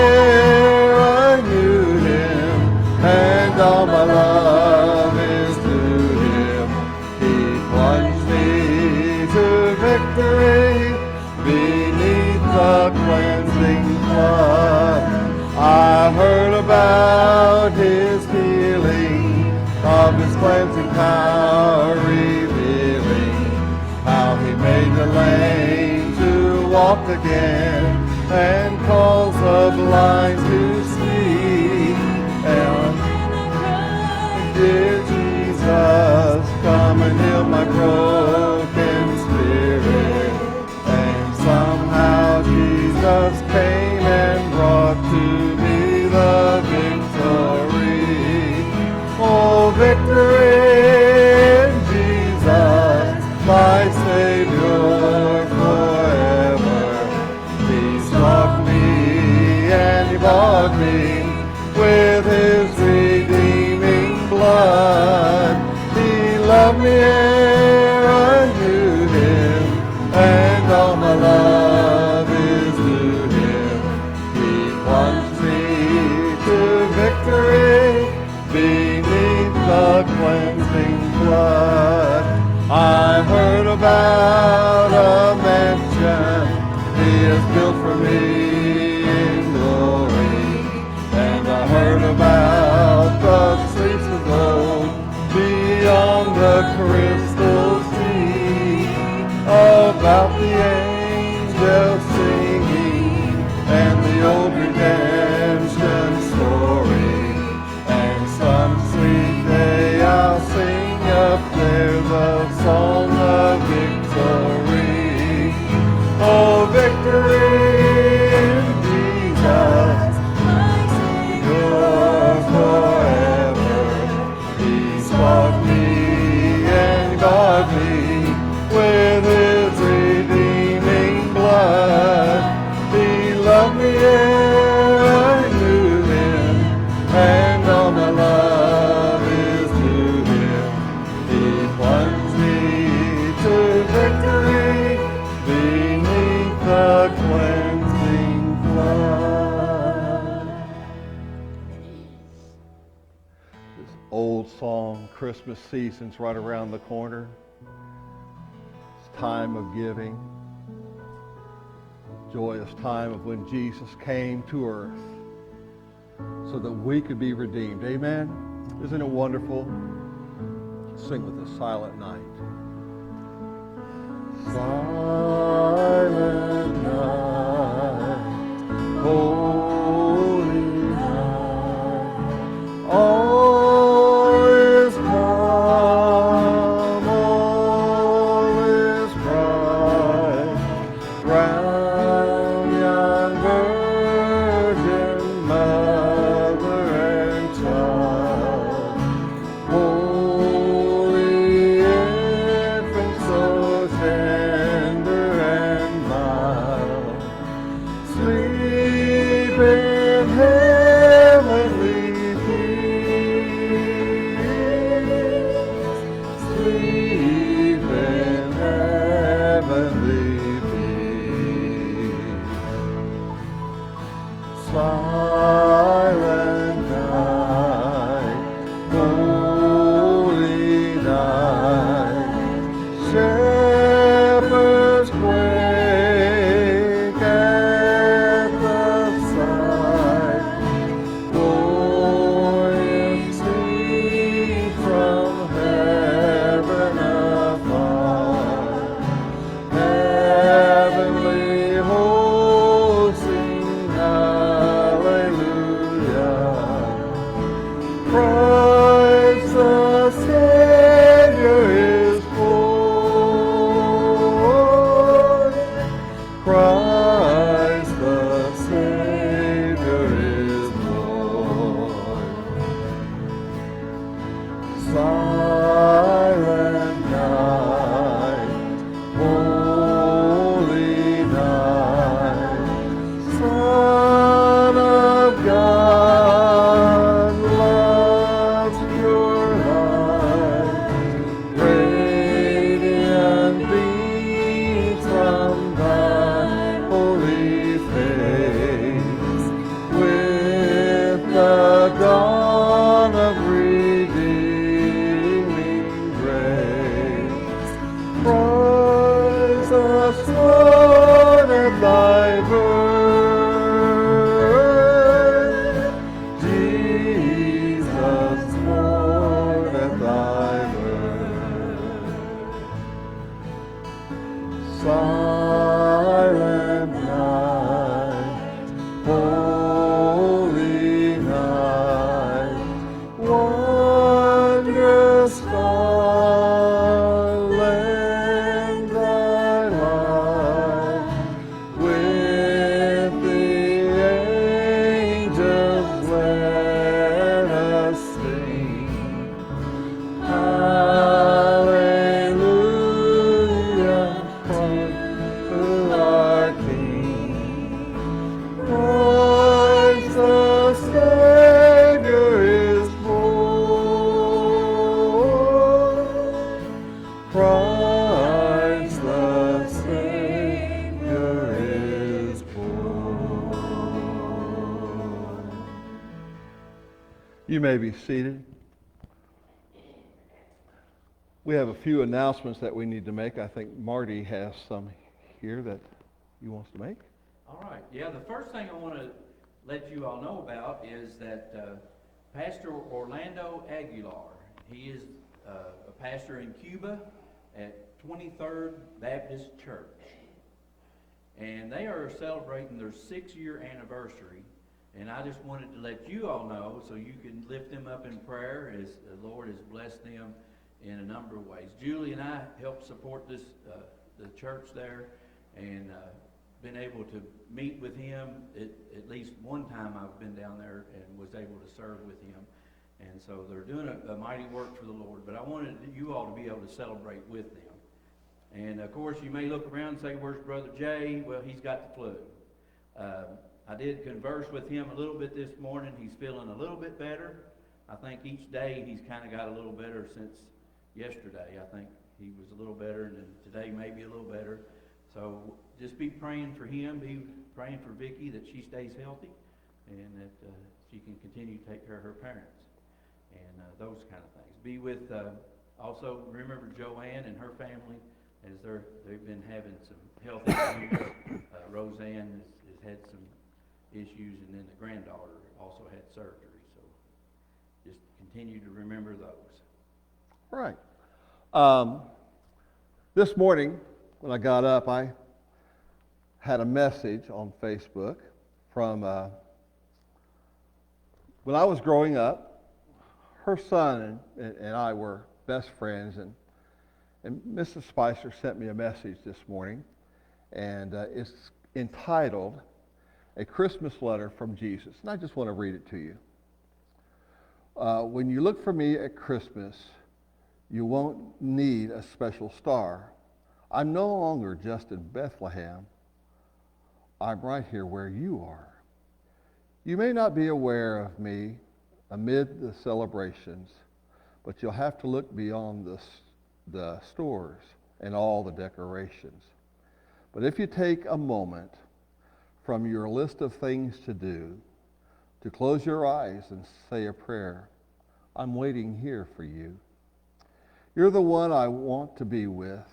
ere I knew him, and all my love is to him. He plunged me to victory beneath the cleansing flood. I heard about his healing, of his cleansing power revealing, how he made the lame to walk again, and calls the blind to see. And dear Jesus, come and heal my broken spirit. And somehow Jesus came and brought to me the victory. Oh, victory in Jesus, my Savior forever. He struck me and he bought me with his redeeming blood. He loved me ere I knew him, and all my love is to him. He plunged me to victory beneath the cleansing flood. I heard about a mansion he has built for me in glory, and I heard about the streets of gold beyond the crystal sea, about the angels singing and the old redemption story. And some sweet day I'll sing up there the song of victory. Oh, victory in Jesus, my Savior forever. He bought me and bought me with his redeeming blood. He loved me ere I knew him, and all my love is to him. He plunged me to victory beneath the cleansing flood. This old song, Christmas season's right around the corner. It's time of giving. Joyous time of when Jesus came to earth so that we could be redeemed. Amen? Isn't it wonderful? Sing with us, Silent Night. Silent night, holy night, all is calm, all is bright, round young virgin mother and child. Holy infant, so tender and mild. You may be seated. We have a few announcements that we need to make. I think Marty has some here that he wants to make. All right. Yeah, the first thing I want to let you all know about is that Pastor Orlando Aguilar, he is a pastor in Cuba at 23rd Baptist Church. And they are celebrating their 6-year anniversary. And I just wanted to let you all know so you can lift them up in prayer as the Lord has blessed them in a number of ways. Julie and I helped support this the church there, and been able to meet with him at least one time. I've been down there and was able to serve with him. And so they're doing a mighty work for the Lord. But I wanted you all to be able to celebrate with them. And of course, you may look around and say, "Where's Brother Jay?" Well, he's got the flu. I did converse with him a little bit this morning. He's feeling a little bit better. I think each day he's kind of got a little better since yesterday. I think he was a little better, and then today maybe a little better. So just be praying for him. Be praying for Vicki that she stays healthy and that she can continue to take care of her parents and those kind of things. Be with, also remember Joanne and her family as they've been having some health issues. Roseanne has had some issues, and then the granddaughter also had surgery. So just continue to remember those. Right. This morning, when I got up, I had a message on Facebook from when I was growing up. Her son and I were best friends, and Mrs. Spicer sent me a message this morning, and it's entitled "A Christmas Letter from Jesus," and I just want to read it to you. When you look for me at Christmas, you won't need a special star. I'm no longer just in Bethlehem. I'm right here where you are. You may not be aware of me amid the celebrations, but you'll have to look beyond the stores and all the decorations. But if you take a moment from your list of things to do to close your eyes and say a prayer, I'm waiting here for you. You're the one I want to be with.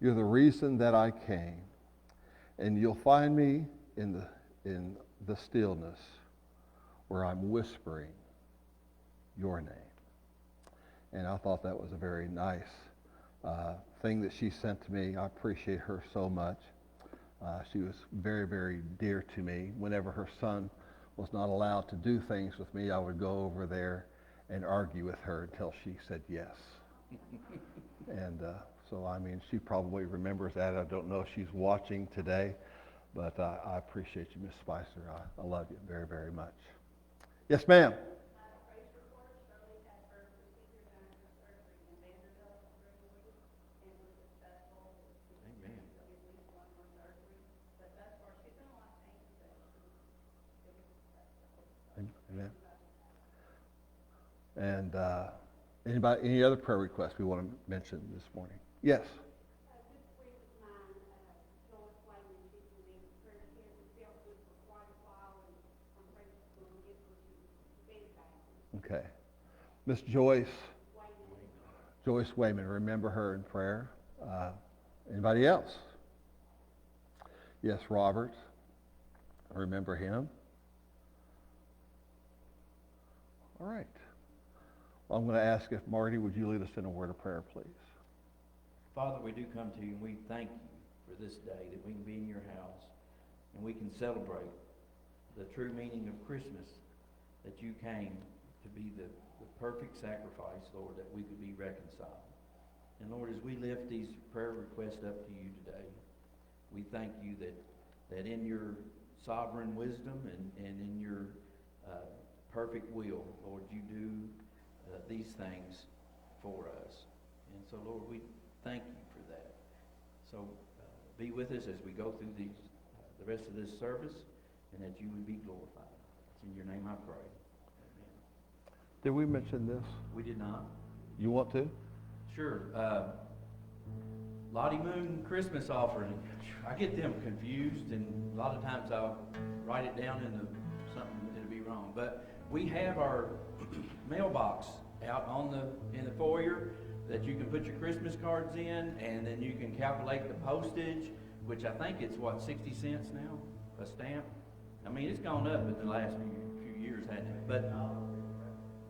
You're the reason that I came. And you'll find me in the stillness where I'm whispering your name. And I thought that was a very nice thing that she sent to me. I appreciate her so much. She was very, very dear to me. Whenever her son was not allowed to do things with me, I would go over there and argue with her until she said yes. And so, I mean, she probably remembers that. I don't know if she's watching today, but I appreciate you, Miss Spicer. I love you very, very much. Yes, ma'am. Amen. And any other prayer requests we want to mention this morning? Yes. Okay. Miss Joyce Wayman, remember her in prayer. Anybody else? Yes, Robert. Remember him. All right. Well, I'm going to ask if Marty, would you lead us in a word of prayer, please? Father, we do come to you, and we thank you for this day that we can be in your house and we can celebrate the true meaning of Christmas, that you came to be the perfect sacrifice, Lord, that we could be reconciled. And Lord, as we lift these prayer requests up to you today, we thank you that in your sovereign wisdom and in your perfect will, Lord, you do these things for us. And so, Lord, we thank you for that. So be with us as we go through the rest of this service, and that you would be glorified. It's in your name I pray. Amen. Did we mention this? We did not. You want to? Sure. Lottie Moon Christmas offering. I get them confused, and a lot of times I'll write it down in something that'll be wrong. But we have our mailbox out in the foyer that you can put your Christmas cards in, and then you can calculate the postage, which I think it's 60 cents now, a stamp. I mean, it's gone up in the last few years, hasn't it? But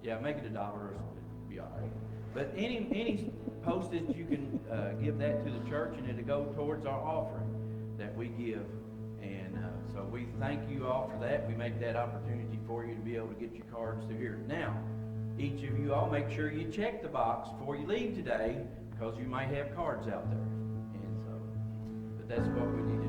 yeah, make it $1 or something, be all right. But any postage you can give that to the church, and it'll go towards our offering that we give. And so we thank you all for that. We make that opportunity for you to be able to get your cards through here. Now, each of you all make sure you check the box before you leave today, because you might have cards out there. And so, but that's what we need to do.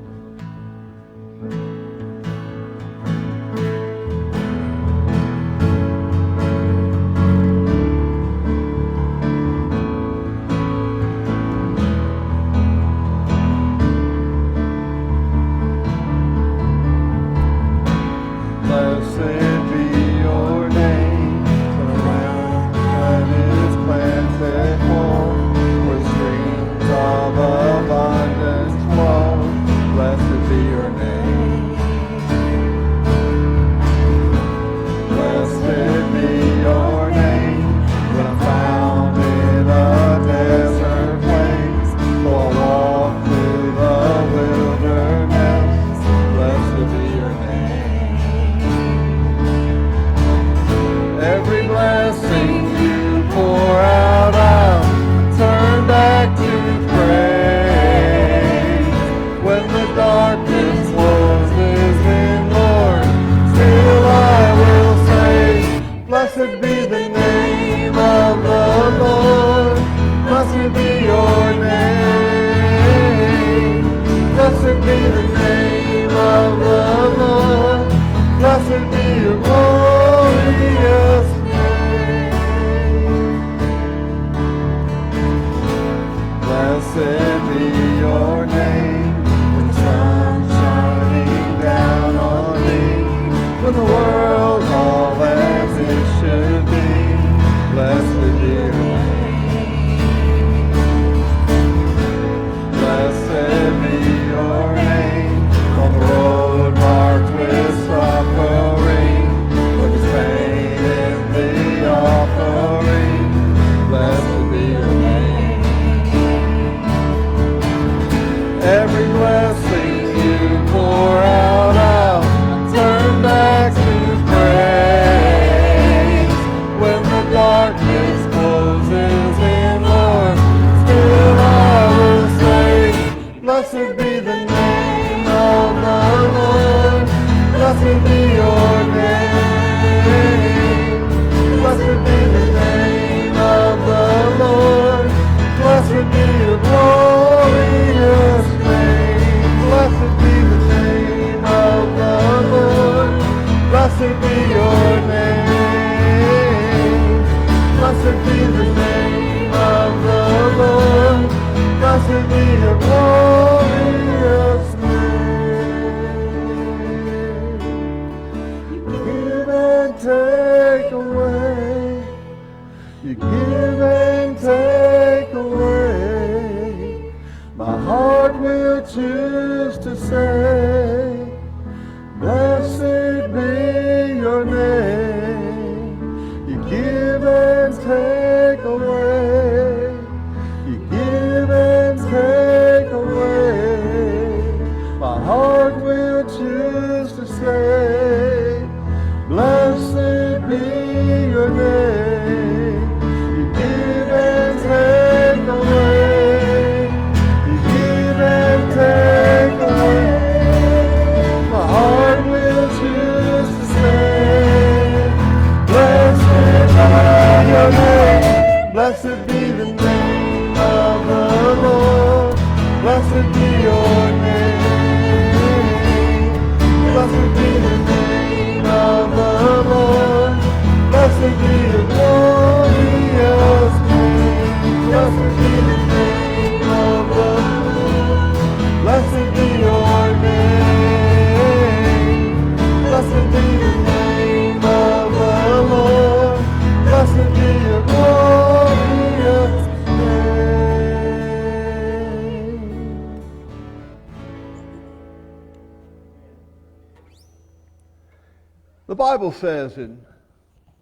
The Bible says in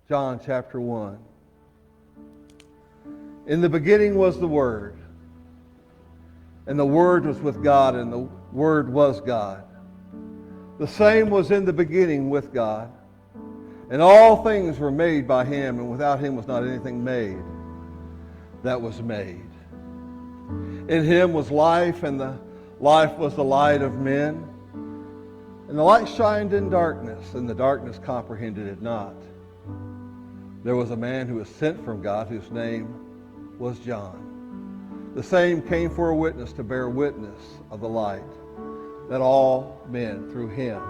John chapter 1. In the beginning was the Word, and the Word was with God, and the Word was God. The same was in the beginning with God, and all things were made by Him, and without Him was not anything made that was made. In Him was life, and the life was the light of men. And the light shined in darkness, and the darkness comprehended it not. There was a man who was sent from God, whose name was John. The same came for a witness, to bear witness of the light, that all men through him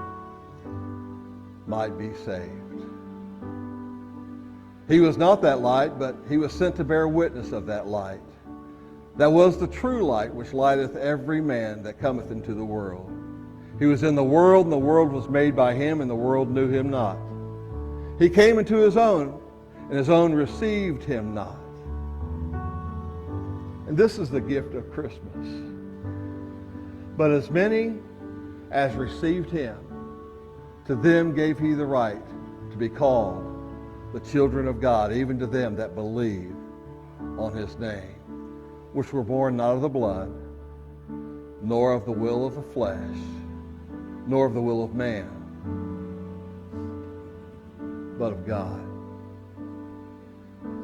might be saved. He was not that light, but he was sent to bear witness of that light. That was the true light, which lighteth every man that cometh into the world. He was in the world, and the world was made by him, and the world knew him not. He came into his own, and his own received him not. And this is the gift of Christmas. But as many as received him, to them gave he the right to be called the children of God, even to them that believe on his name, which were born not of the blood, nor of the will of the flesh, nor of the will of man, but of God.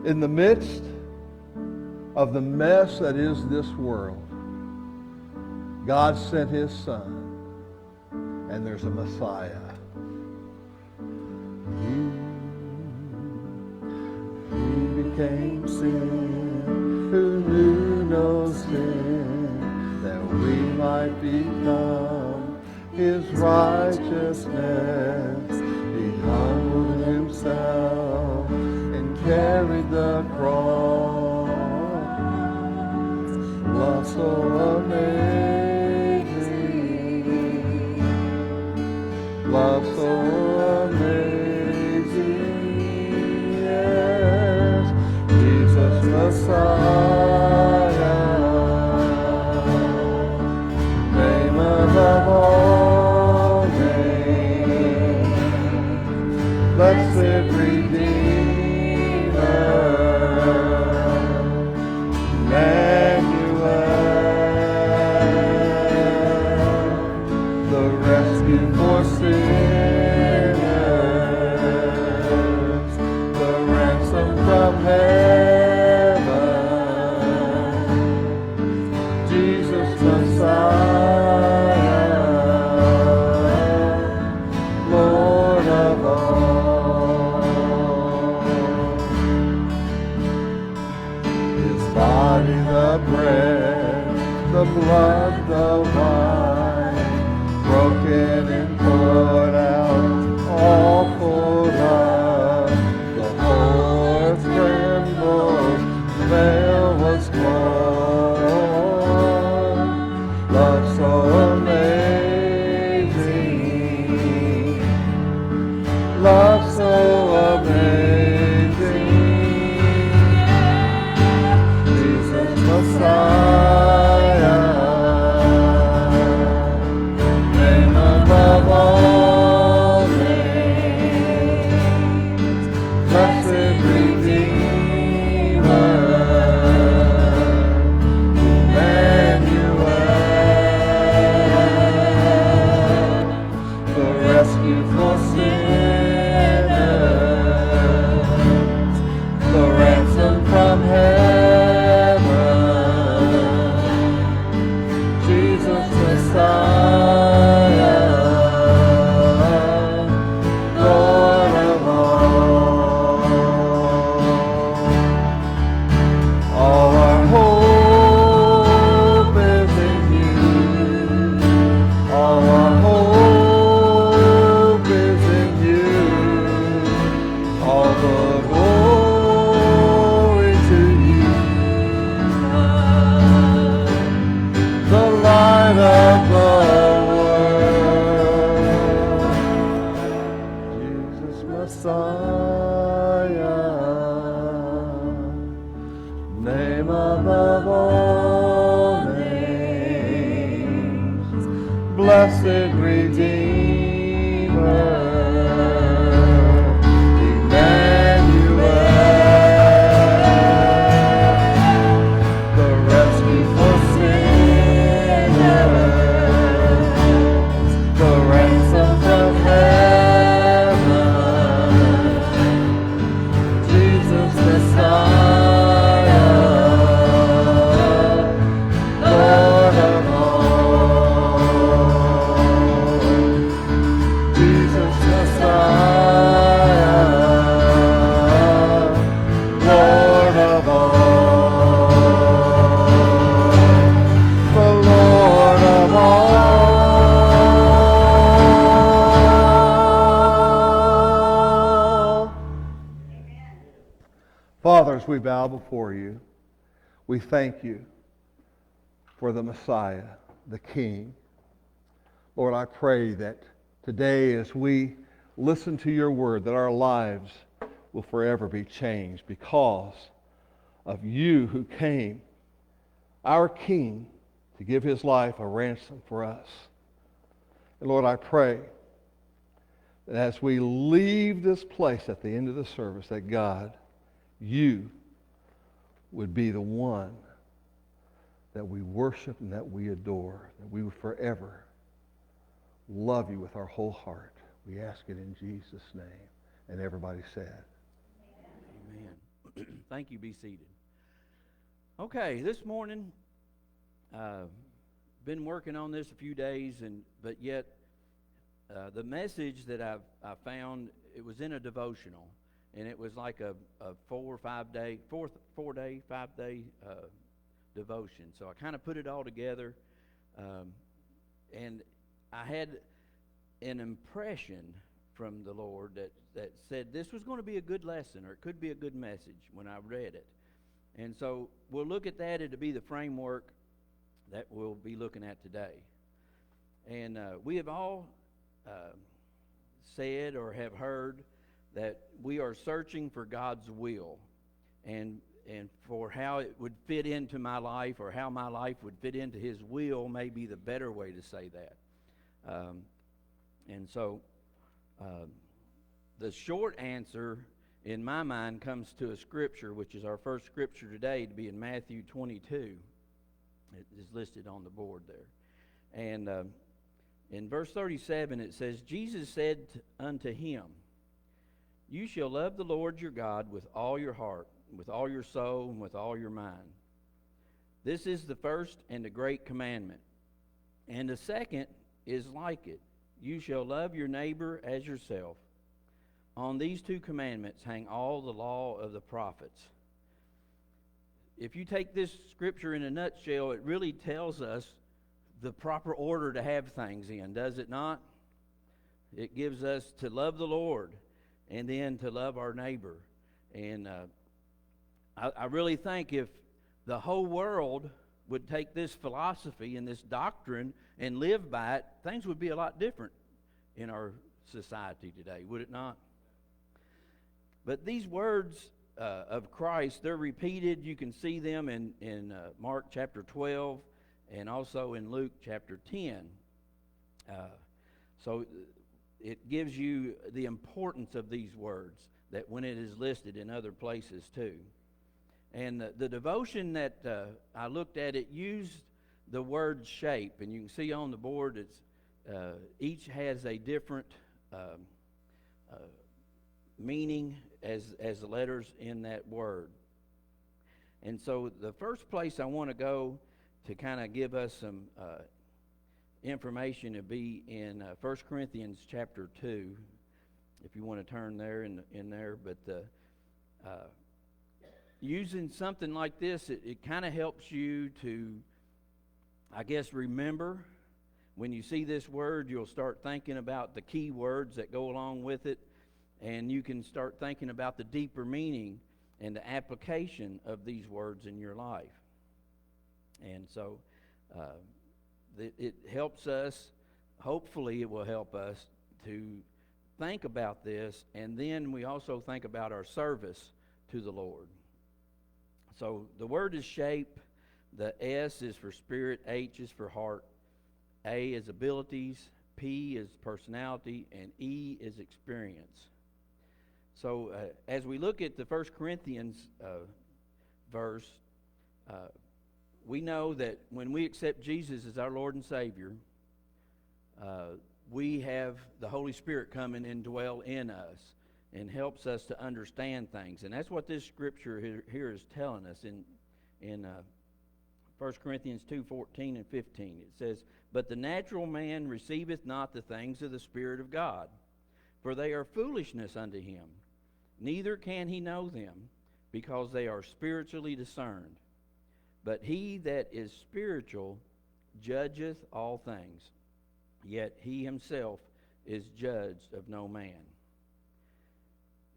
In the midst of the mess that is this world, God sent his Son, and there's a Messiah. He became sin, who knew no sin, that we might become his righteousness. He humbled himself and carried the cross. Love so amazing, love so amazing, yes, Jesus Messiah, name above all names, blessed Redeemer, Emmanuel, the rescue for sinners, the ransom from heaven, Jesus Messiah, Lord of all. His body the bread, the blood the wine, broken and poured out, all for love. The whole earth trembled, the veil was torn. Love so amazing, love so amazing, Jesus Messiah, name above all names, blessed Redeemer, Emmanuel, the rescue for sinners, the ransom from heaven, Jesus Messiah, Lord of all. All our hope is in you. All our hope is in you. All the glory to you. The light of the world, Jesus Messiah, name above all names, blessed Redeemer, Emmanuel. Father, as we bow before you, we thank you for the Messiah, the King. Lord, I pray that today as we listen to your word, that our lives will forever be changed because of you who came, our King, to give his life a ransom for us. And Lord, I pray that as we leave this place at the end of the service, that God, you would be the one that we worship and that we adore, that we would forever love you with our whole heart. We ask it in Jesus' name. And everybody said, Amen. Thank you. Be seated. Okay, this morning, been working on this a few days, but yet the message that I found, it was in a devotional, and it was like a 5 day devotion. So I kind of put it all together, and I had an impression from the Lord that said this was going to be a good lesson, or it could be a good message when I read it. And so we'll look at that. It'll be the framework that we'll be looking at today. And we have all said or have heard that we are searching for God's will and for how it would fit into my life, or how my life would fit into his will may be the better way to say that. And so the short answer in my mind comes to a scripture, which is our first scripture today, to be in Matthew 22. It is listed on the board there. And in verse 37 it says, Jesus said unto him, You shall love the Lord your God with all your heart, with all your soul, and with all your mind. This is the first and the great commandment. And the second is like it. You shall love your neighbor as yourself. On these two commandments hang all the law of the prophets. If you take this scripture in a nutshell, it really tells us the proper order to have things in, does it not? It gives us to love the Lord and then to love our neighbor. And I really think if the whole world would take this philosophy and this doctrine and live by it, things would be a lot different in our society today, would it not? But these words of Christ, they're repeated. You can see them in Mark chapter 12 and also in Luke chapter 10. So it gives you the importance of these words, that when it is listed in other places too. And the devotion that I looked at, it used the word shape. And you can see on the board, it's each has a different meaning as the letters in that word. And so the first place I want to go to kind of give us some information to be in 1 Corinthians chapter 2, if you want to turn there in there. But using something like this, it kind of helps you to, I guess, remember. When you see this word, you'll start thinking about the key words that go along with it, and you can start thinking about the deeper meaning and the application of these words in your life. And so it helps us, hopefully it will help us to think about this, and then we also think about our service to the Lord. So the word is shape. The S is for spirit, H is for heart, A is abilities, P is personality, and E is experience. So as we look at the 1 Corinthians verse, we know that when we accept Jesus as our Lord and Savior, we have the Holy Spirit come and dwell in us and helps us to understand things. And that's what this scripture here is telling us in 1 Corinthians 2:14 and 15. It says, But the natural man receiveth not the things of the Spirit of God, for they are foolishness unto him. Neither can he know them, because they are spiritually discerned. But he that is spiritual judgeth all things, yet he himself is judged of no man.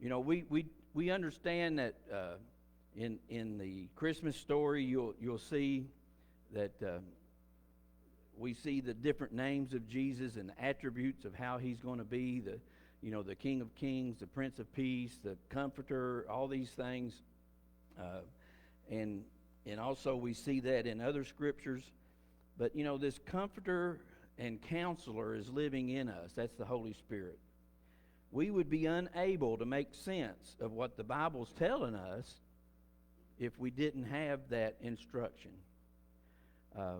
You know, we understand that in the Christmas story, you'll see that we see the different names of Jesus and the attributes of how he's going to be, the King of Kings, the Prince of Peace, the Comforter, all these things. And also we see that in other scriptures. But, this Comforter and Counselor is living in us. That's the Holy Spirit. We would be unable to make sense of what the Bible's telling us if we didn't have that instruction. I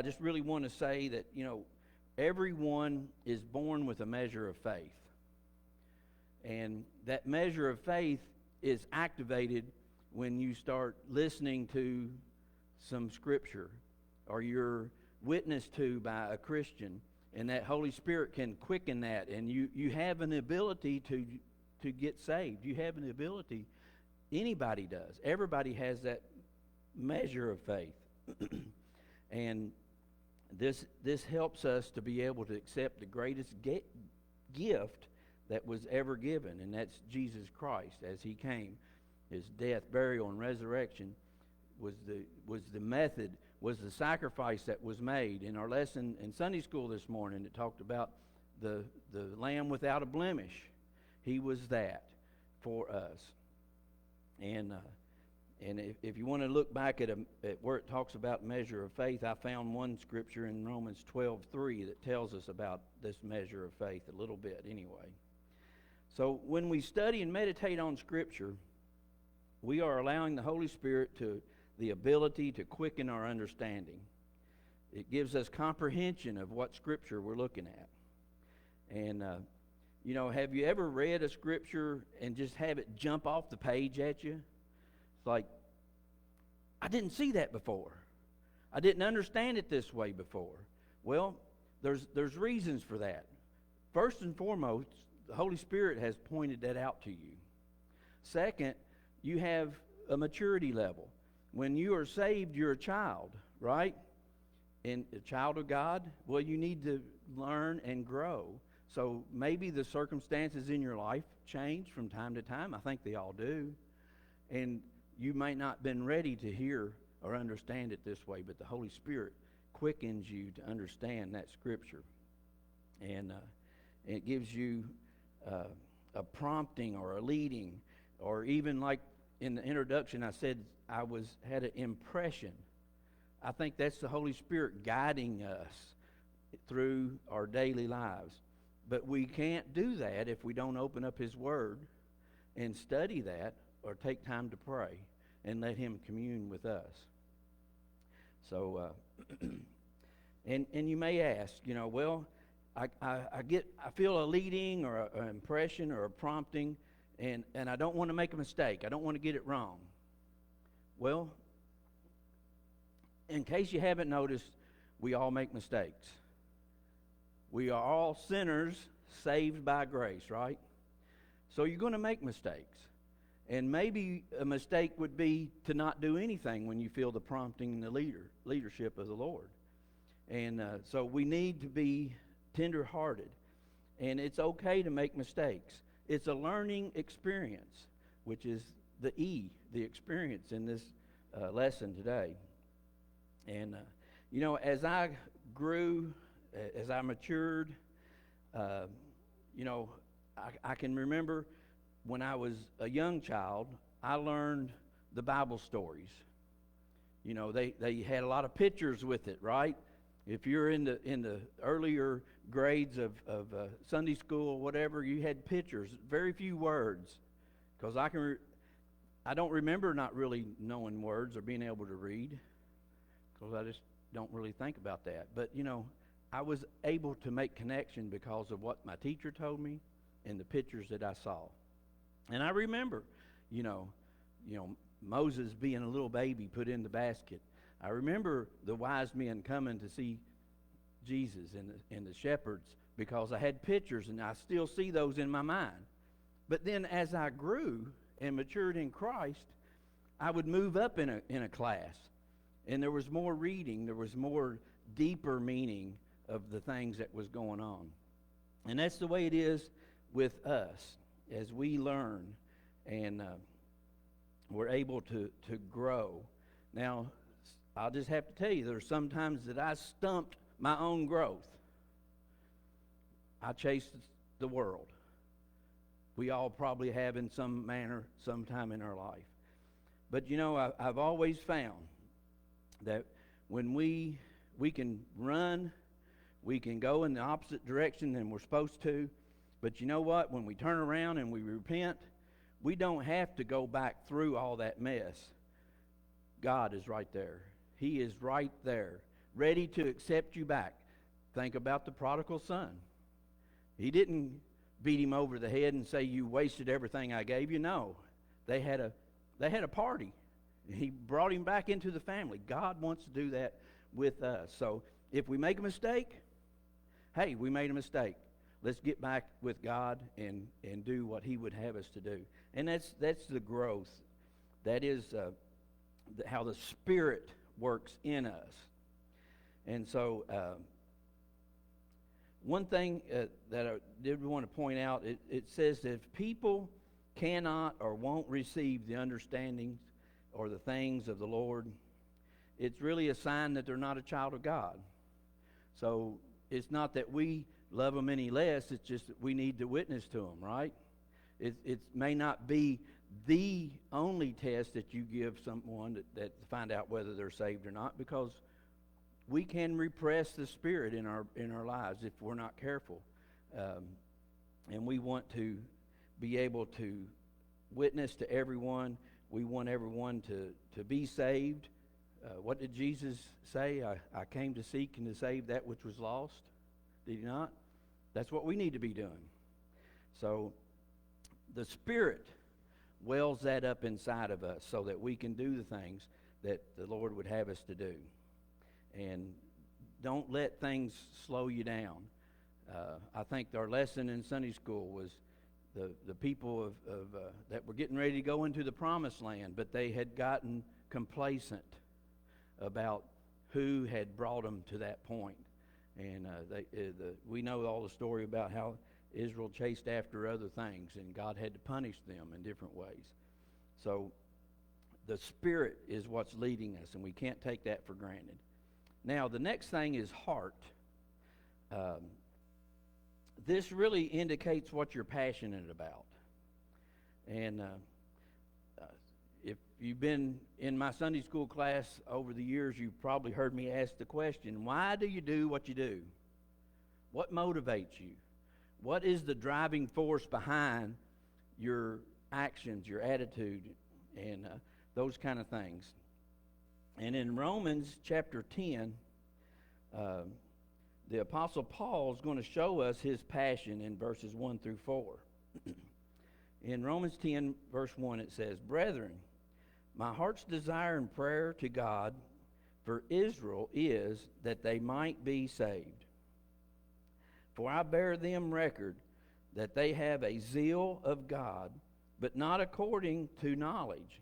just really want to say that, everyone is born with a measure of faith. And that measure of faith is activated when you start listening to some scripture or you're witnessed to by a Christian, and that Holy Spirit can quicken that, and you have an ability to get saved. You have an ability. Anybody does. Everybody has that measure of faith. And this helps us to be able to accept the greatest gift that was ever given, and that's Jesus Christ as he came. His death, burial, and resurrection was the method, was the sacrifice that was made. In our lesson in Sunday school this morning, it talked about the lamb without a blemish. He was that for us. And if you want to look back at where it talks about measure of faith, I found one scripture in Romans 12:3 that tells us about this measure of faith a little bit anyway. So when we study and meditate on Scripture, we are allowing the Holy Spirit the ability to quicken our understanding. It gives us comprehension of what Scripture we're looking at. And, have you ever read a Scripture and just have it jump off the page at you? It's like, I didn't see that before. I didn't understand it this way before. Well, there's reasons for that. First and foremost, the Holy Spirit has pointed that out to you. Second, you have a maturity level. When you are saved, you're a child, right? And a child of God, well, you need to learn and grow. So maybe the circumstances in your life change from time to time. I think they all do. And you may not have been ready to hear or understand it this way, but the Holy Spirit quickens you to understand that Scripture. And it gives you a prompting or a leading, or even like in the introduction I said I had an impression. I think that's the Holy Spirit guiding us through our daily lives. But we can't do that if we don't open up His Word and study that or take time to pray and let Him commune with us. So, and you may ask, well, I feel a leading or an impression or a prompting, and I don't want to make a mistake. I don't want to get it wrong. Well, in case you haven't noticed, we all make mistakes. We are all sinners saved by grace, right? So you're going to make mistakes. And maybe a mistake would be to not do anything when you feel the prompting and the leadership of the Lord. And so we need to be tender-hearted. And it's okay to make mistakes. It's a learning experience, which is the experience in this lesson today. And, as I grew, as I matured, I can remember when I was a young child, I learned the Bible stories. They had a lot of pictures with it, right? If you're in the earlier grades of Sunday school or whatever, you had pictures, very few words, because I don't remember not really knowing words or being able to read, because I just don't really think about that. But I was able to make connection because of what my teacher told me and the pictures that I saw. And I remember, Moses being a little baby put in the basket. I remember the wise men coming to see Jesus and the shepherds, because I had pictures and I still see those in my mind. But then as I grew and matured in Christ, I would move up in a class, and there was more reading, there was more deeper meaning of the things that was going on. And that's the way it is with us as we learn and we're able to grow. Now, I'll just have to tell you, there's sometimes that I stumped my own growth. I chased the world. We all probably have in some manner sometime in our life. But you know, I've always found that when we can run, we can go in the opposite direction than we're supposed to. But you know what? When we turn around and we repent, we don't have to go back through all that mess. God is right there. He is right there, ready to accept you back. Think about the prodigal son. He didn't beat him over the head and say, "You wasted everything I gave you." No, they had a party. He brought him back into the family. God wants to do that with us. So if we make a mistake, hey, we made a mistake. Let's get back with God and do what He would have us to do. And that's the growth. That is how the Spirit works in us. And so one thing that I did want to point out, it says that if people cannot or won't receive the understandings or the things of the Lord, it's really a sign that they're not a child of God. So it's not that we love them any less, it's just that we need to witness to them, right? It may not be the only test that you give someone that to find out whether they're saved or not, because we can repress the Spirit in our lives if we're not careful. And we want to be able to witness to everyone. We want everyone to be saved. What did Jesus say? I came to seek and to save that which was lost. Did He not? That's what we need to be doing. So the Spirit wells that up inside of us so that we can do the things that the Lord would have us to do. And don't let things slow you down. I think our lesson in Sunday school was the people that were getting ready to go into the promised land, but they had gotten complacent about who had brought them to that point. And we know all the story about how Israel chased after other things, and God had to punish them in different ways. So the Spirit is what's leading us, and we can't take that for granted. Now, the next thing is heart. This really indicates what you're passionate about. And if you've been in my Sunday school class over the years, you've probably heard me ask the question, why do you do what you do? What motivates you? What is the driving force behind your actions, your attitude, and those kind of things? And in Romans chapter 10, the Apostle Paul is going to show us his passion in verses 1 through 4. In Romans 10, verse 1, it says, "Brethren, my heart's desire and prayer to God for Israel is that they might be saved. For I bear them record that they have a zeal of God, but not according to knowledge.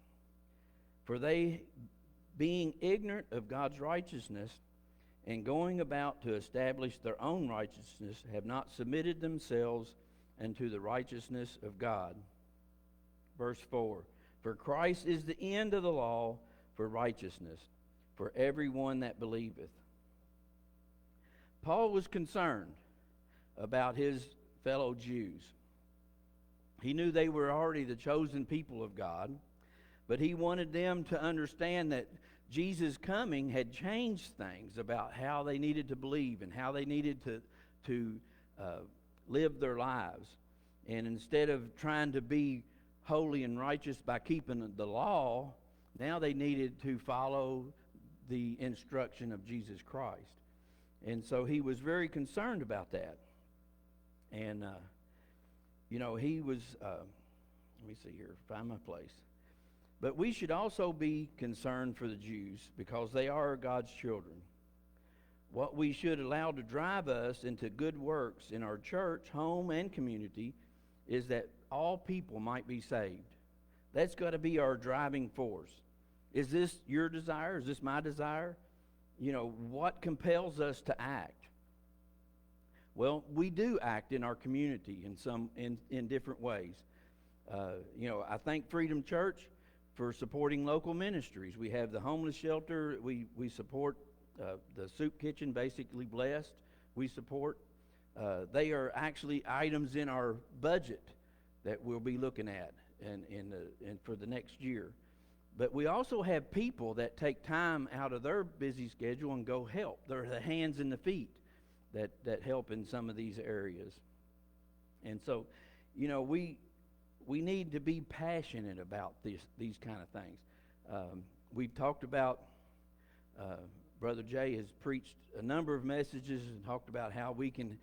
For they, being ignorant of God's righteousness, and going about to establish their own righteousness, have not submitted themselves unto the righteousness of God." Verse 4, "For Christ is the end of the law for righteousness, for everyone that believeth." Paul was concerned about his fellow Jews. He knew they were already the chosen people of God, but he wanted them to understand that Jesus' coming had changed things about how they needed to believe and how they needed to live their lives. And instead of trying to be holy and righteous by keeping the law, now they needed to follow the instruction of Jesus Christ. And so he was very concerned about that. And, he was, let me see here, find my place. But we should also be concerned for the Jews because they are God's children. What we should allow to drive us into good works in our church, home, and community is that all people might be saved. That's got to be our driving force. Is this your desire? Is this my desire? What compels us to act? Well, we do act in our community in different ways. I thank Freedom Church for supporting local ministries. We have the homeless shelter. We support the soup kitchen, Basically Blessed. We support. They are actually items in our budget that we'll be looking at and for the next year. But we also have people that take time out of their busy schedule and go help. They're the hands and the feet that help in some of these areas. And so, we need to be passionate about these kind of things. We've talked about, Brother Jay has preached a number of messages and talked about how we can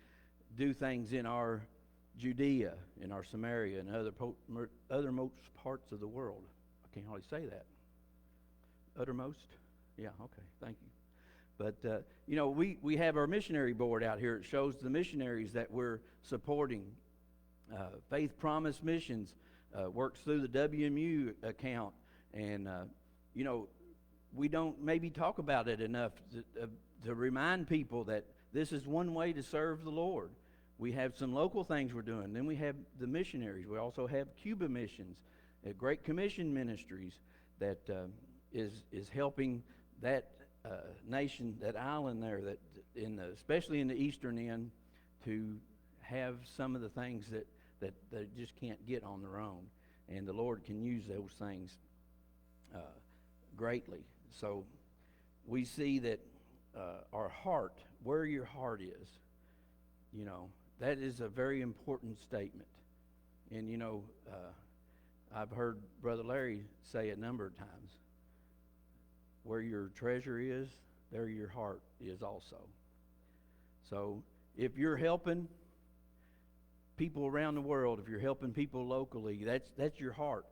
do things in our Judea, in our Samaria, and othermost parts of the world. I can't hardly say that. Uttermost? Yeah, okay, thank you. But, we have our missionary board out here. It shows the missionaries that we're supporting. Faith Promise Missions works through the WMU account. And, we don't maybe talk about it enough to remind people that this is one way to serve the Lord. We have some local things we're doing. Then we have the missionaries. We also have Cuba Missions, Great Commission Ministries that is helping that nation, that island there, that especially in the eastern end, to have some of the things that they just can't get on their own. And the Lord can use those things greatly. So we see that our heart, where your heart is, that is a very important statement. And, I've heard Brother Larry say a number of times, where your treasure is, there your heart is also. So if you're helping people around the world, if you're helping people locally, that's your heart.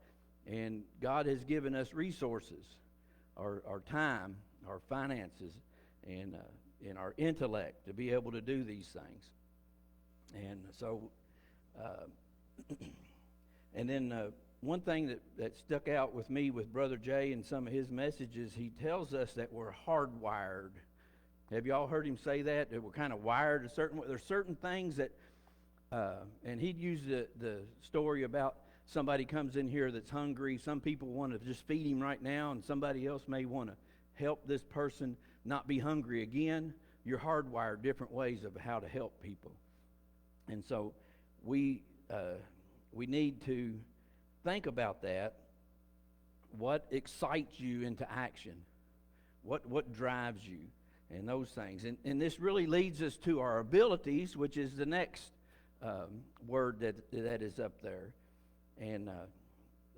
And God has given us resources, our time, our finances, and our intellect to be able to do these things. And so, and then one thing that stuck out with me with Brother Jay and some of his messages, he tells us that we're hardwired. Have y'all heard him say that? That we're kind of wired a certain way. There's certain things that, and he'd use the story about somebody comes in here that's hungry. Some people want to just feed him right now, and somebody else may want to help this person not be hungry again. You're hardwired different ways of how to help people. And so we need to think about that. What excites you into action? What drives you? And those things. And this really leads us to our abilities, which is the next word that is up there. And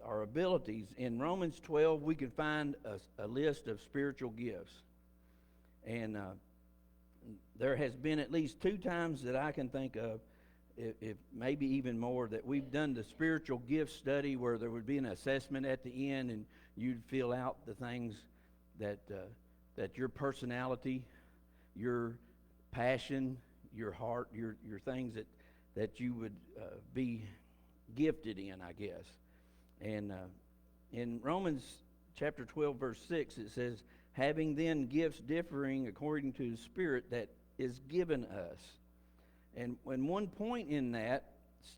our abilities. In Romans 12, we can find a list of spiritual gifts. And there has been at least 2 times that I can think of, if maybe even more, that we've done the spiritual gift study where there would be an assessment at the end and you'd fill out the things that your personality, your passion, your heart, your things that you would be gifted in, I guess. And in Romans chapter 12, verse 6, it says, having then gifts differing according to the Spirit that is given us. And one point in that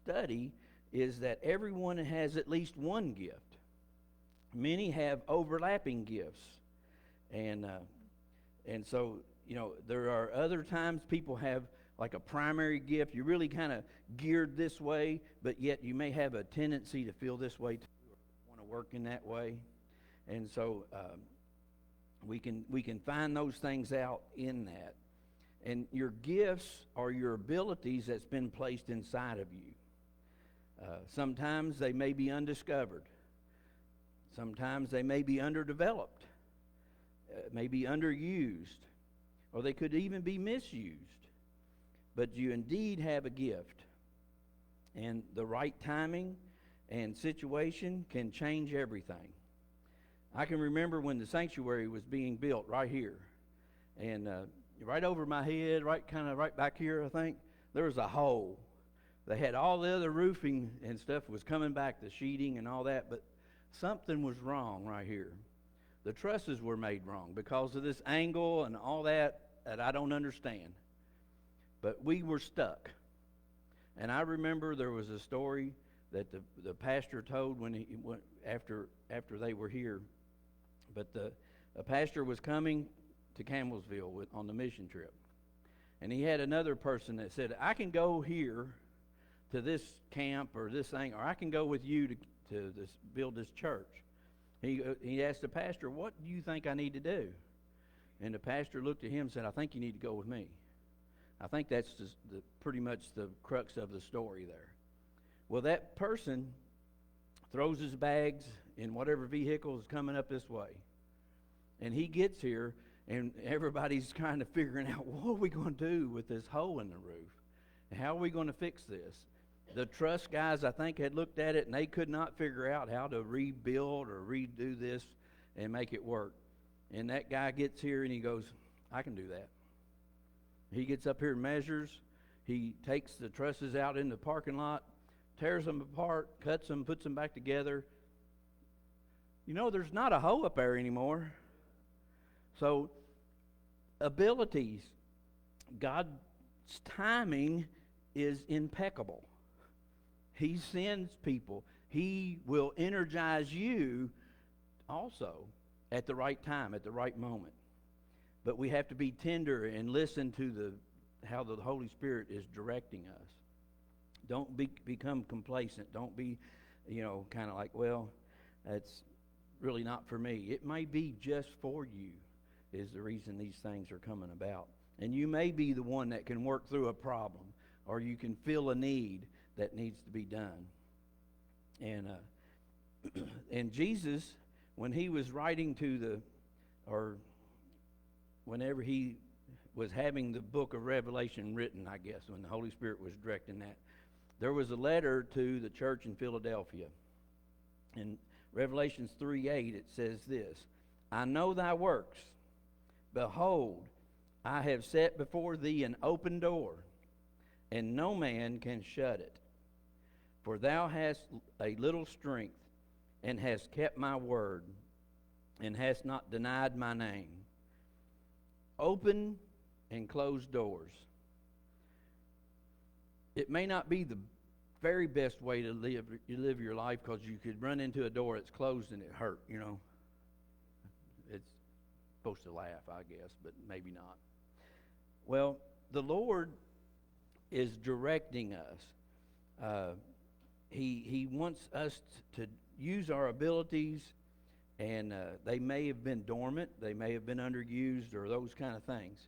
study is that everyone has at least one gift. Many have overlapping gifts. And so, there are other times people have like a primary gift. You're really kind of geared this way, but yet you may have a tendency to feel this way too, or want to work in that way. And so we can find those things out in that. And your gifts are your abilities that's been placed inside of you. Sometimes they may be undiscovered. Sometimes they may be underdeveloped, may be underused, or they could even be misused. But you indeed have a gift. And the right timing and situation can change everything. I can remember when the sanctuary was being built right here. And right over my head, right back here, I think, there was a hole. They had all the other roofing and stuff was coming back, the sheeting and all that, but something was wrong right here. The trusses were made wrong because of this angle and all that I don't understand. But we were stuck. And I remember there was a story that the pastor told when he went after they were here. But a pastor was coming to Campbellsville on the mission trip, and he had another person that said, I can go here to this camp or this thing, or I can go with you to build this church. He asked the pastor, what do you think I need to do? And the pastor looked at him and said, I think you need to go with me. I think that's pretty much the crux of the story there. Well, that person throws his bags in whatever vehicle is coming up this way. And he gets here, and everybody's kind of figuring out, what are we going to do with this hole in the roof? How are we going to fix this? The truss guys, I think, had looked at it, and they could not figure out how to rebuild or redo this and make it work. And that guy gets here, and he goes, I can do that. He gets up here and measures. He takes the trusses out in the parking lot, tears them apart, cuts them, puts them back together. You know, there's not a hole up there anymore. So, abilities, God's timing is impeccable. He sends people. He will energize you also at the right time, at the right moment. But we have to be tender and listen to how the Holy Spirit is directing us. Don't become complacent. Don't be, kind of like, well, that's really not for me. It may be just for you is the reason these things are coming about. And you may be the one that can work through a problem, or you can fill a need that needs to be done. And Jesus, when he was writing whenever he was having the book of Revelation written, I guess, when the Holy Spirit was directing that, there was a letter to the church in Philadelphia. In Revelations 3:8, it says this, I know thy works. Behold, I have set before thee an open door, and no man can shut it. For thou hast a little strength, and hast kept my word, and hast not denied my name. Open and closed doors. It may not be the very best way to live your life, because you could run into a door that's closed and it hurt, It's supposed to laugh, I guess, but maybe not. Well, the Lord is directing us. He wants us to use our abilities, and they may have been dormant, they may have been underused, or those kind of things.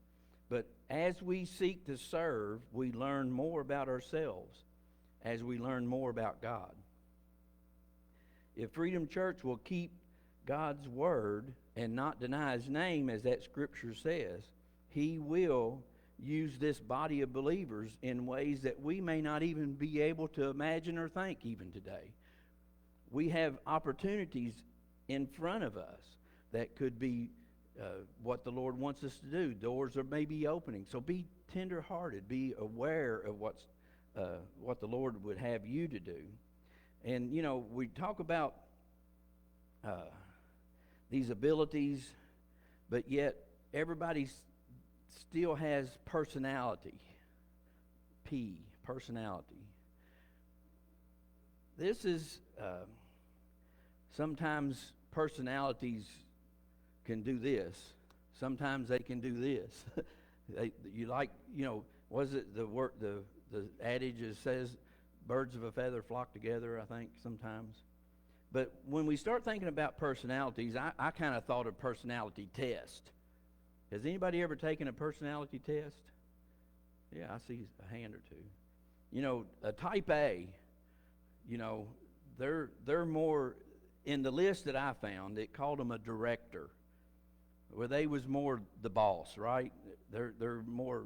But as we seek to serve, we learn more about ourselves as we learn more about God. If Freedom Church will keep God's word and not deny his name, as that scripture says, he will use this body of believers in ways that we may not even be able to imagine or think even today. We have opportunities in front of us that could be what the Lord wants us to do. Doors are maybe opening. So be tender-hearted. Be aware of what the Lord would have you to do. And, we talk about these abilities, but yet everybody still has personality. P, personality. This is, sometimes personalities can do this. Sometimes they can do this. Was it the adage that says birds of a feather flock together, I think, sometimes. But when we start thinking about personalities, I kind of thought of personality test. Has anybody ever taken a personality test? Yeah, I see a hand or two. A type A, they're more, in the list that I found, it called them a director, where they was more the boss, right? They're more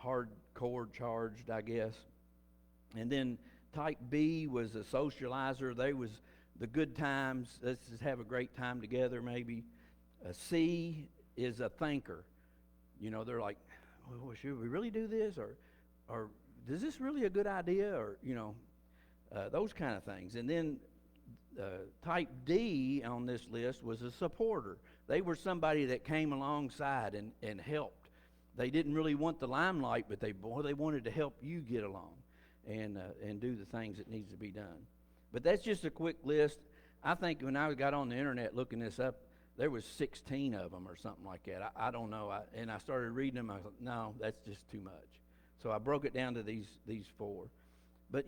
hardcore charged, I guess. And then type B was a socializer. They was the good times. Let's just have a great time together, maybe. A C is a thinker. They're like, well, should we really do this? Or is this really a good idea? Or, those kind of things. And then type D on this list was a supporter. They were somebody that came alongside and helped. They didn't really want the limelight, but they wanted to help you get along. and do the things that needs to be done. But that's just a quick list. I think when I got on the internet looking this up, there was 16 of them or something like that. I don't know. And I started reading them. I thought, no, that's just too much. So I broke it down to these 4. But,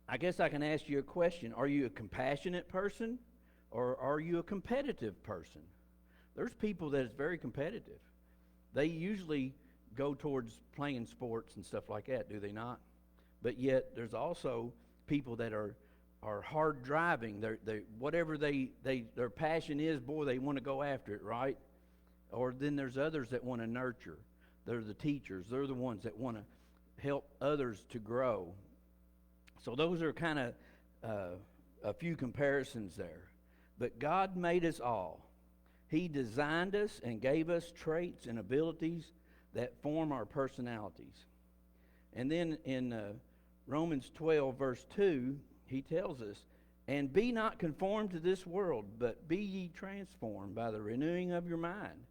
I guess I can ask you a question. Are you a compassionate person, or are you a competitive person? There's people that is very competitive. They usually go towards playing sports and stuff like that, do they not? But yet there's also people that are hard driving. They whatever their passion is, boy, they want to go after it, right? Or then there's others that want to nurture. They're the teachers. They're the ones that want to help others to grow. So those are kind of a few comparisons there. But God made us all. He designed us and gave us traits and abilities that form our personalities. And then in Romans 12, verse 2, he tells us, "And be not conformed to this world, but be ye transformed by the renewing of your mind,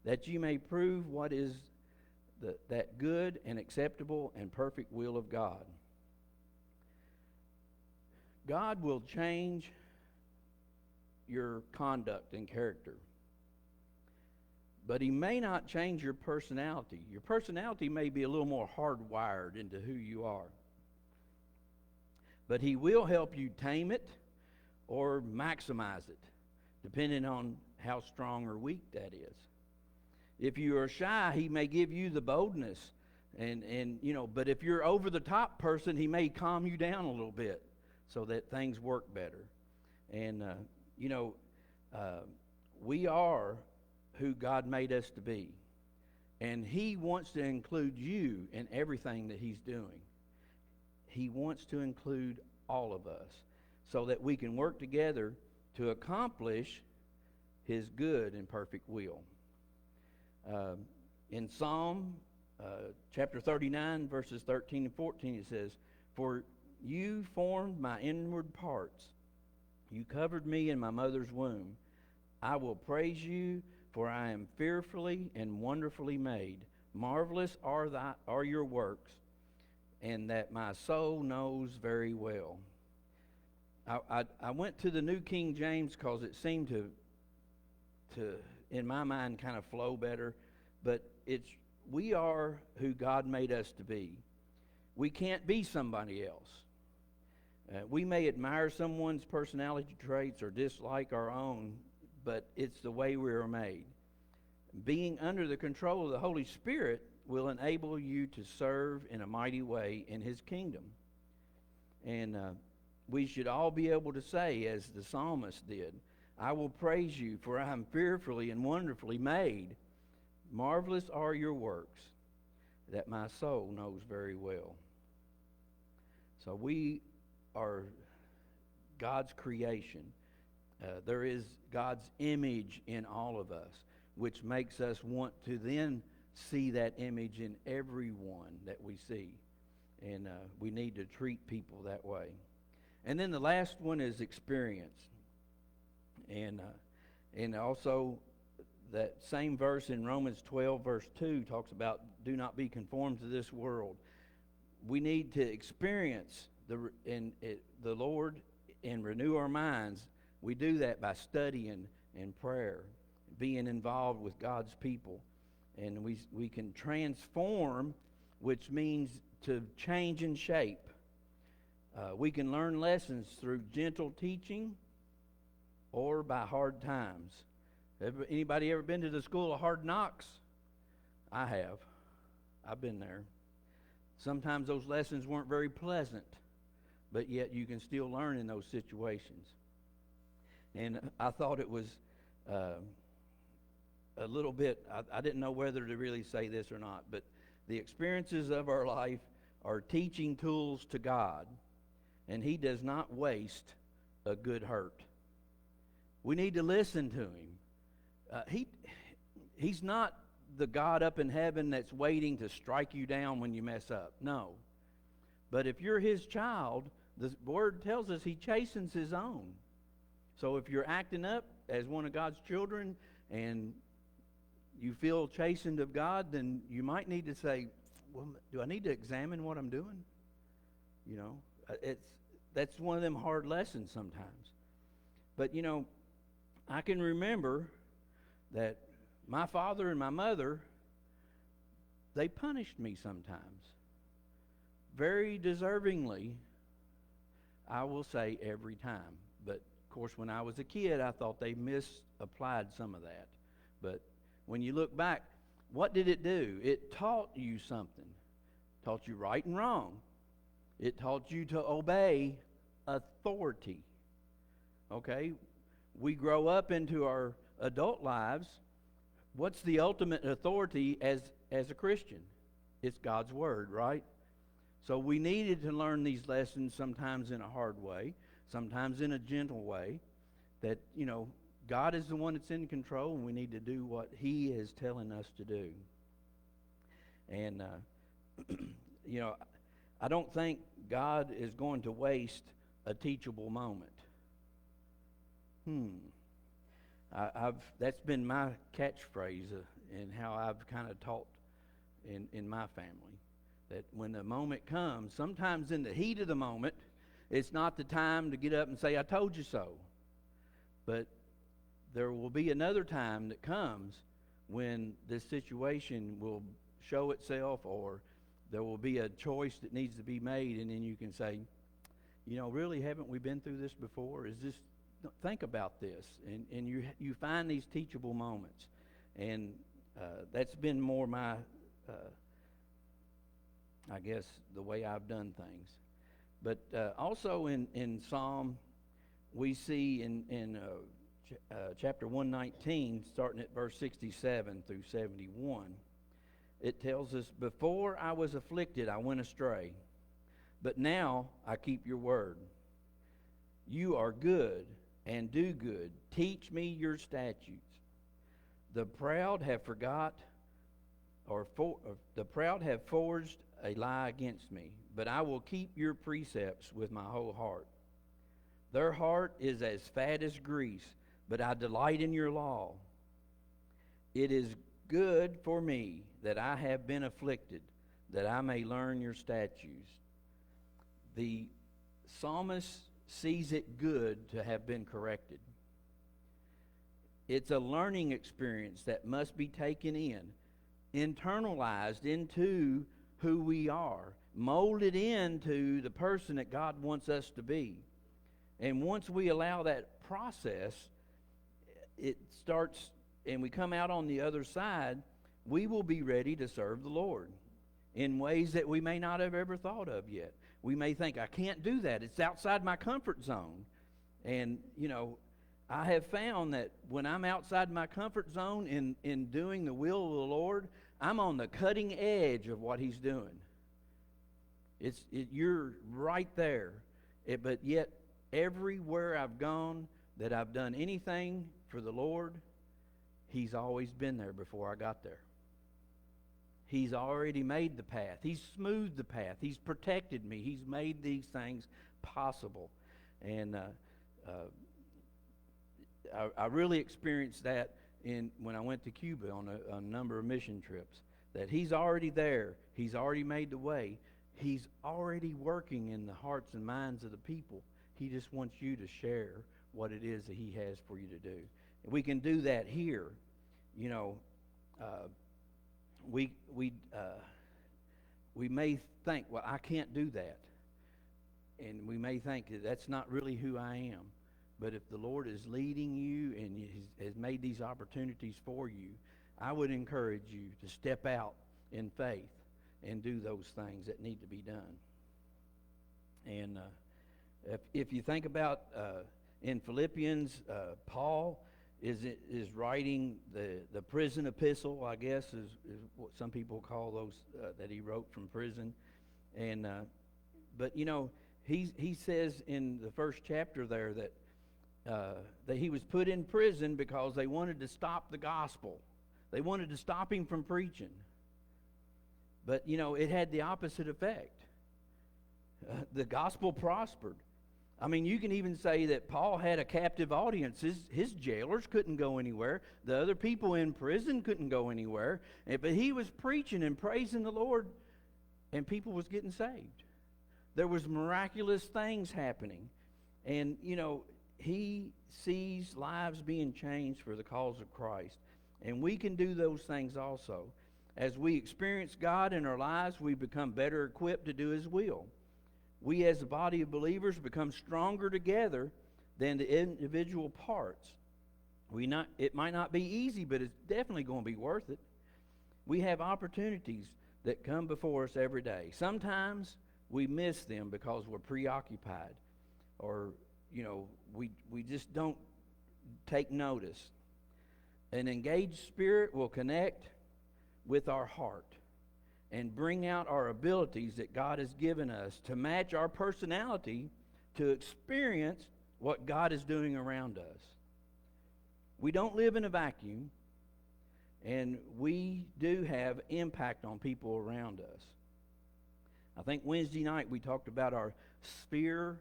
that ye may prove what is that good and acceptable and perfect will of God." God will change your conduct and character, but he may not change your personality. Your personality may be a little more hardwired into who you are, but he will help you tame it or maximize it, depending on how strong or weak that is. If you are shy, he may give you the boldness, but if you're over the top person, he may calm you down a little bit, so that things work better. And, we are who God made us to be. And he wants to include you in everything that he's doing. He wants to include all of us so that we can work together to accomplish his good and perfect will. In Psalm chapter 39, verses 13 and 14, it says, "For you formed my inward parts. You covered me in my mother's womb. I will praise you, for I am fearfully and wonderfully made. Marvelous are your works, and that my soul knows very well." I went to the New King James because it seemed to, in my mind, kind of flow better. But we are who God made us to be. We can't be somebody else. We may admire someone's personality traits or dislike our own, but it's the way we are made. Being under the control of the Holy Spirit will enable you to serve in a mighty way in his kingdom. And we should all be able to say, as the psalmist did, "I will praise you, for I am fearfully and wonderfully made. Marvelous are your works, that my soul knows very well." So we are God's creation. There is God's image in all of us, which makes us want to then see that image in everyone that we see. And we need to treat people that way. And then the last one is experience. And also that same verse in Romans 12, verse 2 talks about, "Do not be conformed to this world." We need to experience the Lord and renew our minds. We do that by studying and prayer, being involved with God's people. And we can transform, which means to change and shape. We can learn lessons through gentle teaching or by hard times. Anybody ever been to the school of hard knocks? I have. I've been there. Sometimes those lessons weren't very pleasant, but yet you can still learn in those situations. And I thought it was a little bit, I didn't know whether to really say this or not, but the experiences of our life are teaching tools to God, and he does not waste a good hurt. We need to listen to him. He's not the God up in heaven that's waiting to strike you down when you mess up. No. But if you're his child, the word tells us he chastens his own. So if you're acting up as one of God's children and you feel chastened of God, then you might need to say, "Well, do I need to examine what I'm doing?" You know, that's one of them hard lessons sometimes. But, you know, I can remember that my father and my mother, they punished me sometimes. Very deservingly, I will say every time. But, of course, when I was a kid, I thought they misapplied some of that. But when you look back, what did it do? It taught you something. Taught you right and wrong. It taught you to obey authority. Okay? We grow up into our adult lives. What's the ultimate authority as a Christian? It's God's Word, right? So we needed to learn these lessons sometimes in a hard way, sometimes in a gentle way, that, you know, God is the one that's in control, and we need to do what He is telling us to do. And, you know, I don't think God is going to waste a teachable moment. That's been my catchphrase in how I've kind of taught in my family. That when the moment comes, sometimes in the heat of the moment, it's not the time to get up and say, I told you so. But there will be another time that comes when this situation will show itself, or there will be a choice that needs to be made, and then you can say, you know, really, haven't we been through this before? Think about this. And you find these teachable moments. And that's been more my, I guess, the way I've done things. But also in Psalm, we see in chapter 119, starting at verse 67 through 71, it tells us, before I was afflicted, I went astray, but now I keep your word. You are good and do good. Teach me your statutes. The proud have forged a lie against me, but I will keep your precepts with my whole heart. Their heart is as fat as grease, but I delight in your law. It is good for me that I have been afflicted, that I may learn your statutes. The psalmist sees it good to have been corrected. It's a learning experience that must be taken in, internalized into who we are, molded into the person that God wants us to be. And once we allow that process, it starts, and we come out on the other side, we will be ready to serve the Lord in ways that we may not have ever thought of yet. We may think, I can't do that. It's outside my comfort zone. And, you know, I have found that when I'm outside my comfort zone in doing the will of the Lord, I'm on the cutting edge of what He's doing. You're right there. But yet, everywhere I've gone that I've done anything for the Lord, He's always been there before I got there. He's already made the path. He's smoothed the path. He's protected me. He's made these things possible. And I really experienced that when I went to Cuba on a number of mission trips, that He's already there. He's already made the way. He's already working in the hearts and minds of the people. He just wants you to share what it is that He has for you to do. And we can do that here. You know, we may think, well, I can't do that. And we may think that that's not really who I am. But if the Lord is leading you and He has made these opportunities for you, I would encourage you to step out in faith and do those things that need to be done. And if you think about in Philippians, Paul is writing the prison epistle, I guess, is what some people call those that he wrote from prison. And but you know, he says in the first chapter there that he was put in prison because they wanted to stop the gospel. They wanted to stop him from preaching. But you know, it had the opposite effect. The gospel prospered. I mean, you can even say that Paul had a captive audience. His jailers couldn't go anywhere. The other people in prison couldn't go anywhere. But he was preaching and praising the Lord, and people was getting saved. there was miraculous things happening. And, he sees lives being changed for the cause of Christ. And we can do those things also. As we experience God in our lives, we become better equipped to do His will. We as a body of believers become stronger together than the individual parts. It might not be easy, but it's definitely going to be worth it. We have opportunities that come before us every day. Sometimes we miss them because we're preoccupied, or we just don't take notice. An engaged spirit will connect with our heart and bring out our abilities that God has given us to match our personality to experience what God is doing around us. We don't live in a vacuum, and we do have impact on people around us. I think Wednesday night we talked about our sphere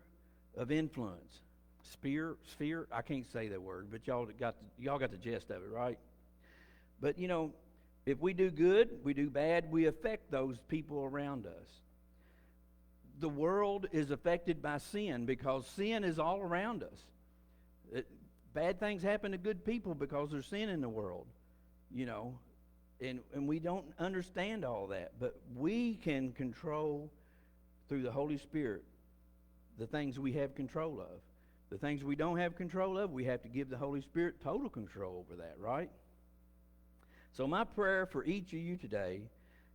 of influence. Sphere? I can't say that word, but y'all got the gist of it, right? But if we do good, we do bad, we affect those people around us. The world is affected by sin because sin is all around us. Bad things happen to good people because there's sin in the world, and we don't understand all that. But we can control, through the Holy Spirit, the things we have control of. The things we don't have control of, we have to give the Holy Spirit total control over that, right? So my prayer for each of you today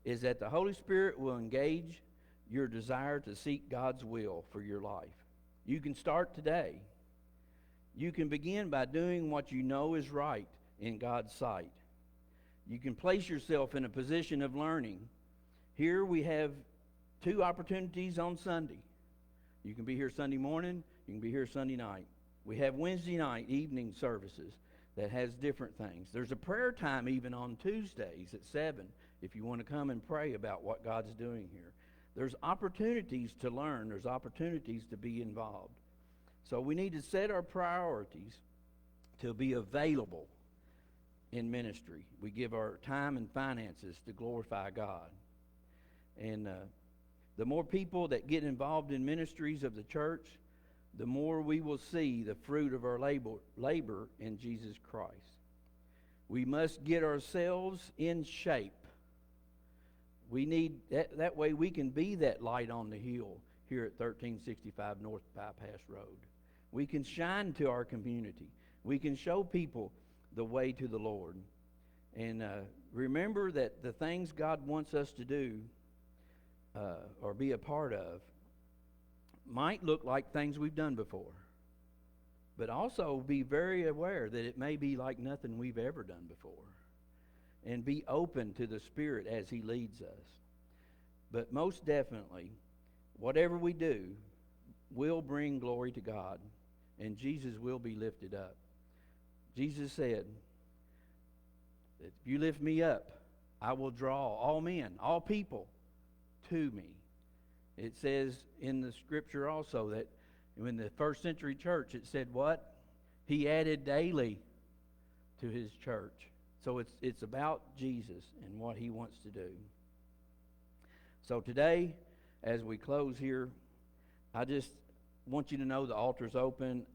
is that the Holy Spirit will engage your desire to seek God's will for your life. You can start today. You can begin by doing what you know is right in God's sight. You can place yourself in a position of learning. Here we have 2 opportunities on Sunday. You can be here Sunday morning, you can be here Sunday night. We have Wednesday night evening services that has different things. There's a prayer time even on Tuesdays at 7 if you want to come and pray about what God's doing here. There's opportunities to learn. There's opportunities to be involved. So we need to set our priorities to be available in ministry. We give our time and finances to glorify God. And the more people that get involved in ministries of the church, the more we will see the fruit of our labor in Jesus Christ. We must get ourselves in shape. We need that way we can be that light on the hill here at 1365 North Bypass Road. We can shine to our community. We can show people the way to the Lord. And remember that the things God wants us to do or be a part of might look like things we've done before, but also be very aware that it may be like nothing we've ever done before, and be open to the Spirit as He leads us. But most definitely, whatever we do will bring glory to God, and Jesus will be lifted up. Jesus said that if you lift me up, I will draw all men, all people to me. It says in the scripture also that in the first century church, it said what? He added daily to His church. So it's about Jesus and what He wants to do. So today, as we close here, I just want you to know the altar's open.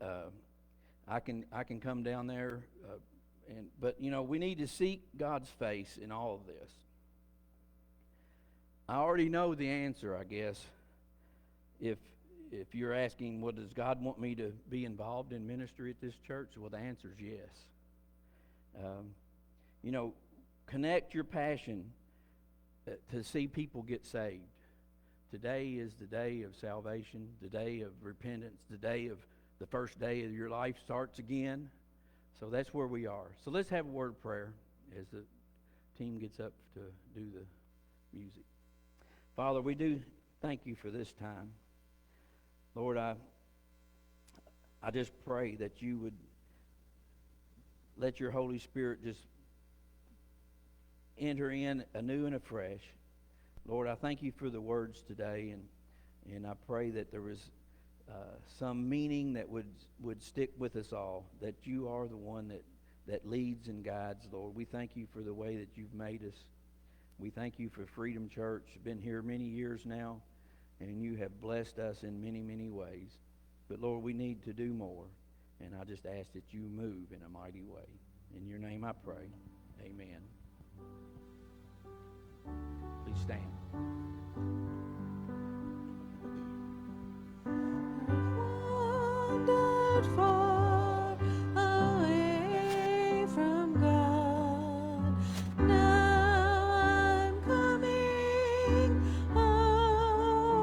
I can come down there, but we need to seek God's face in all of this. I already know the answer, I guess. If you're asking, well, does God want me to be involved in ministry at this church? Well, the answer is yes. Connect your passion to see people get saved. Today is the day of salvation, the day of repentance, the first day of your life starts again. So that's where we are. So let's have a word of prayer as the team gets up to do the music. Father, we do thank you for this time. Lord, I just pray that you would let your Holy Spirit just enter in anew and afresh. Lord, I thank you for the words today, and I pray that there was some meaning that would stick with us all, that you are the one that leads and guides, Lord. We thank you for the way that you've made us. We thank you for Freedom Church. Been here many years now, and you have blessed us in many, many ways. But Lord, we need to do more, and I just ask that you move in a mighty way. In your name I pray. Amen. Please stand. Wandered far away from God. Now I'm coming home.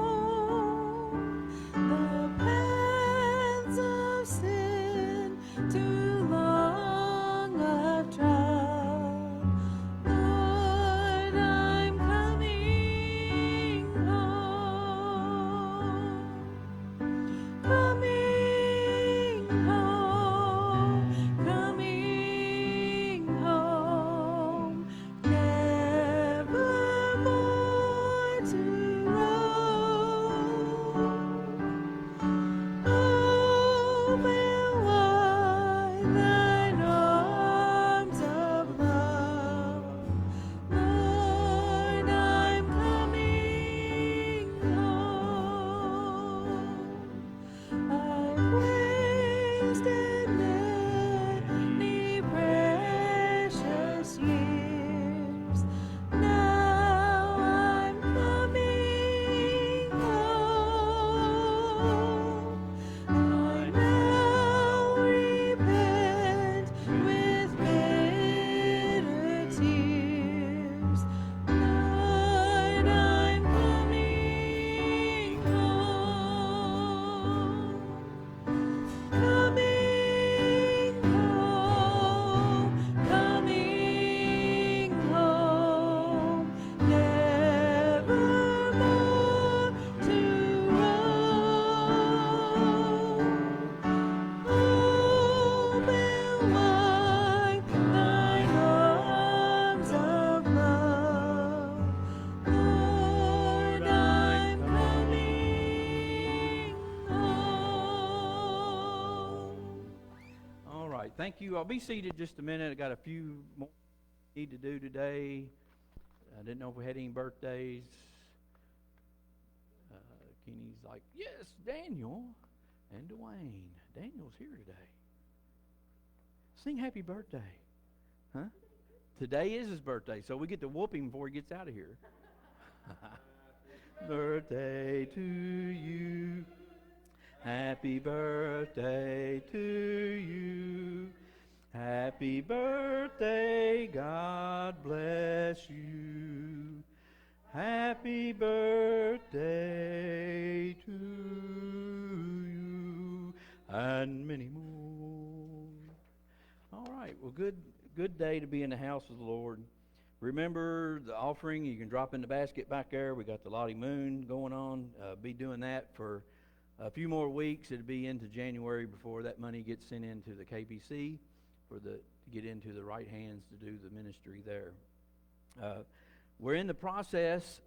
The paths of sin too long I've trod. Lord, I'm coming home. Coming home, never more to roam. Open wide thine arms of love. Lord, I'm coming home. I've wasted many precious years. Now I'm coming home. I now repent with bitter tears. Lord, I'm coming home. Coming home, never more to roam. Open wide thine arms of love. Lord, I'm coming home. All right, thank you. I'll be seated just a minute. I got a few more I need to do today. I didn't know if we had any birthdays. Kenny's like, yes, Daniel and Dwayne. Daniel's here today. Sing happy birthday. Huh? Today is his birthday, so we get to whoop him before he gets out of here. Birthday to you. Happy birthday to you. Happy birthday, God bless you. Happy birthday to you, and many more. All right, well, good day to be in the house of the Lord. Remember the offering, you can drop in the basket back there. We got the Lottie Moon going on. Be doing that for a few more weeks. It'll be into January before that money gets sent into the KBC to get into the right hands to do the ministry there. We're in the process